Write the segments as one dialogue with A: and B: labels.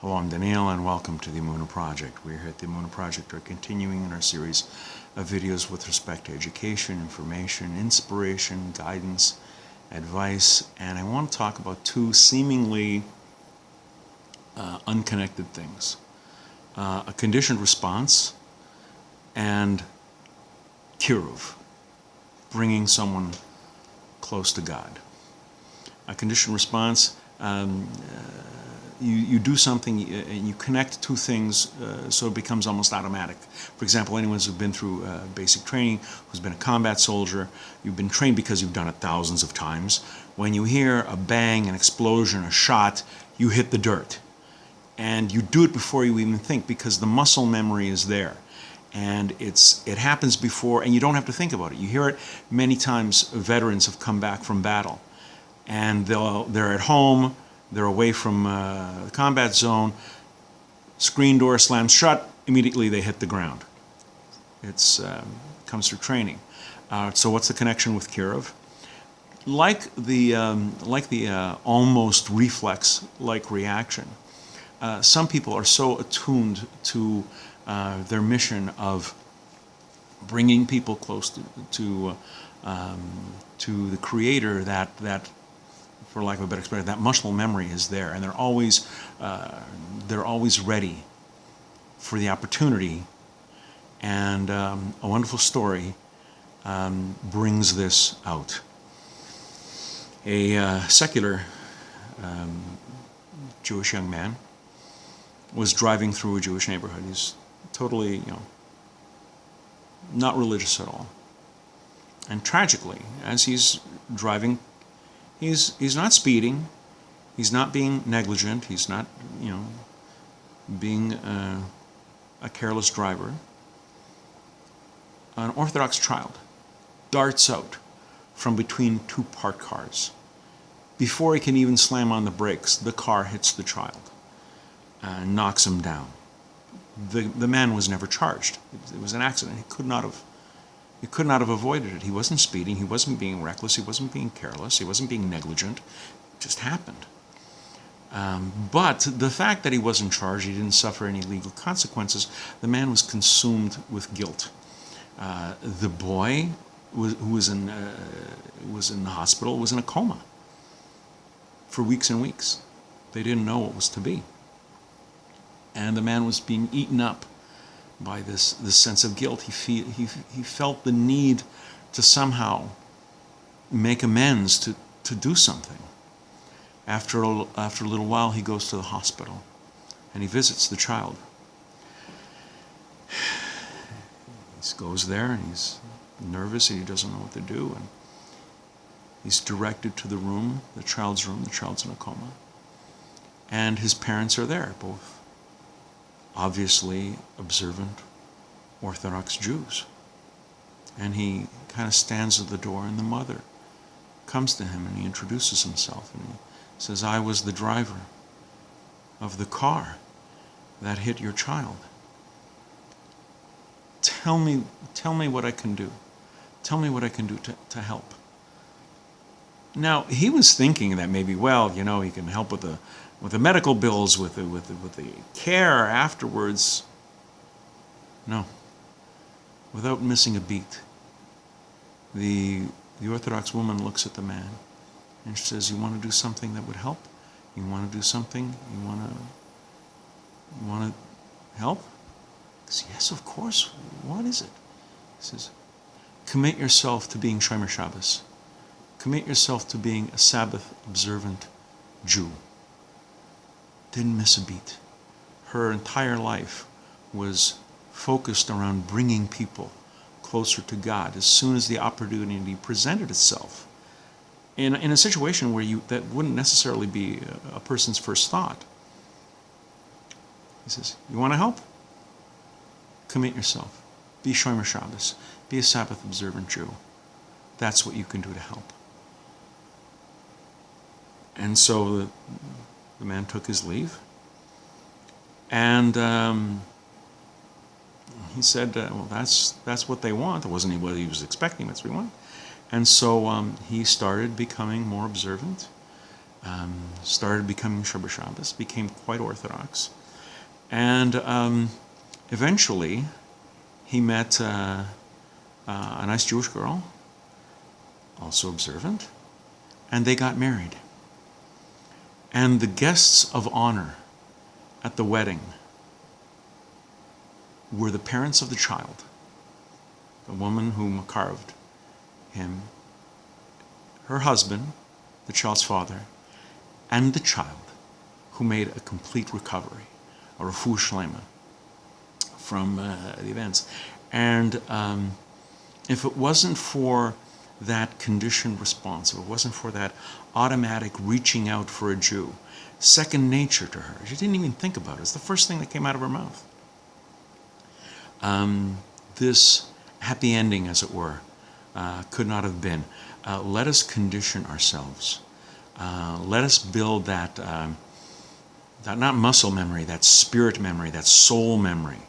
A: Hello, I'm Daniel, and welcome to the Emunah Project. We're here at the Emunah Project are continuing in our series of videos with respect to education, information, inspiration, guidance, advice, and I want to talk about two seemingly unconnected things. A conditioned response and Kiruv, bringing someone close to God. A conditioned response, you do something and you connect two things so it becomes almost automatic. For example, anyone who's been through basic training, who's been a combat soldier, you've been trained because you've done it thousands of times. When you hear a bang, an explosion, a shot, you hit the dirt. And you do it before you even think because the muscle memory is there. And it happens before, and you don't have to think about it. You hear it many times. Veterans have come back from battle, and they're at home, they're away from the combat zone, screen door slams shut, immediately they hit the ground. It comes through training. So what's the connection with Kiruv? Like the almost reflex-like reaction, some people are so attuned to their mission of bringing people close to the Creator that, for lack of a better expression, that muscle memory is there, and they're always ready for the opportunity. And a wonderful story brings this out. A secular Jewish young man was driving through a Jewish neighborhood. He's totally, not religious at all. And tragically, as he's driving, he's not speeding, he's not being negligent, he's not, being a careless driver. An Orthodox child darts out from between two parked cars. Before he can even slam on the brakes, the car hits the child and knocks him down. The man was never charged. It was an accident. He could not have avoided it. He wasn't speeding, he wasn't being reckless, he wasn't being careless, he wasn't being negligent. It just happened. But the fact that he wasn't charged, he didn't suffer any legal consequences, the man was consumed with guilt. The boy who was in the hospital was in a coma for weeks and weeks. They didn't know what was to be. And the man was being eaten up by this sense of guilt. He felt the need to somehow make amends, to do something. After a little while, he goes to the hospital and he visits the child. He goes there and he's nervous and he doesn't know what to do, and he's directed to the room, the child's room. The child's in a coma, and his parents are there, both obviously observant Orthodox Jews. And he kind of stands at the door, and the mother comes to him and he introduces himself and he says, "I was the driver of the car that hit your child. Tell me what I can do. Tell me what I can do to help." Now, he was thinking that maybe, he can help with the medical bills, with the care afterwards. No. Without missing a beat, the Orthodox woman looks at the man and she says, "You want to do something that would help? You want to do something? You want to help?" He says, "Yes, of course. What is it?" He says, "Commit yourself to being Shomer Shabbos. Commit yourself to being a Sabbath observant Jew." Didn't miss a beat. Her entire life was focused around bringing people closer to God as soon as the opportunity presented itself. In a situation where that wouldn't necessarily be a person's first thought. He says, "You want to help? Commit yourself. Be Shomer Shabbos. Be a Sabbath observant Jew. That's what you can do to help." And so the man took his leave, and he said, that's what they want. It wasn't what he was expecting, that's what he wanted. And so he started becoming more observant, started becoming Shabbat Shabbos, became quite Orthodox, and eventually he met a nice Jewish girl, also observant, and they got married. And the guests of honor at the wedding were the parents of the child, the woman who carved him, her husband, the child's father, and the child, who made a complete recovery, a refuah shlema, from the events. And if it wasn't for that conditioned response, if it wasn't for that automatic reaching out for a Jew, second nature to her, she didn't even think about it. It's the first thing that came out of her mouth. This happy ending, as it were, could not have been. Let us condition ourselves. Let us build that not muscle memory, that spirit memory, that soul memory,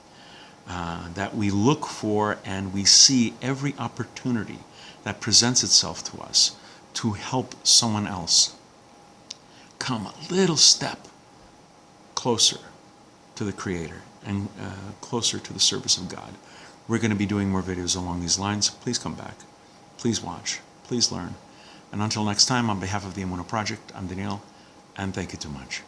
A: that we look for and we see every opportunity that presents itself to us to help someone else come a little step closer to the Creator and closer to the service of God. We're going to be doing more videos along these lines. Please come back. Please watch. Please learn. And until next time, on behalf of the Emunah Project, I'm Daniel, and thank you too much.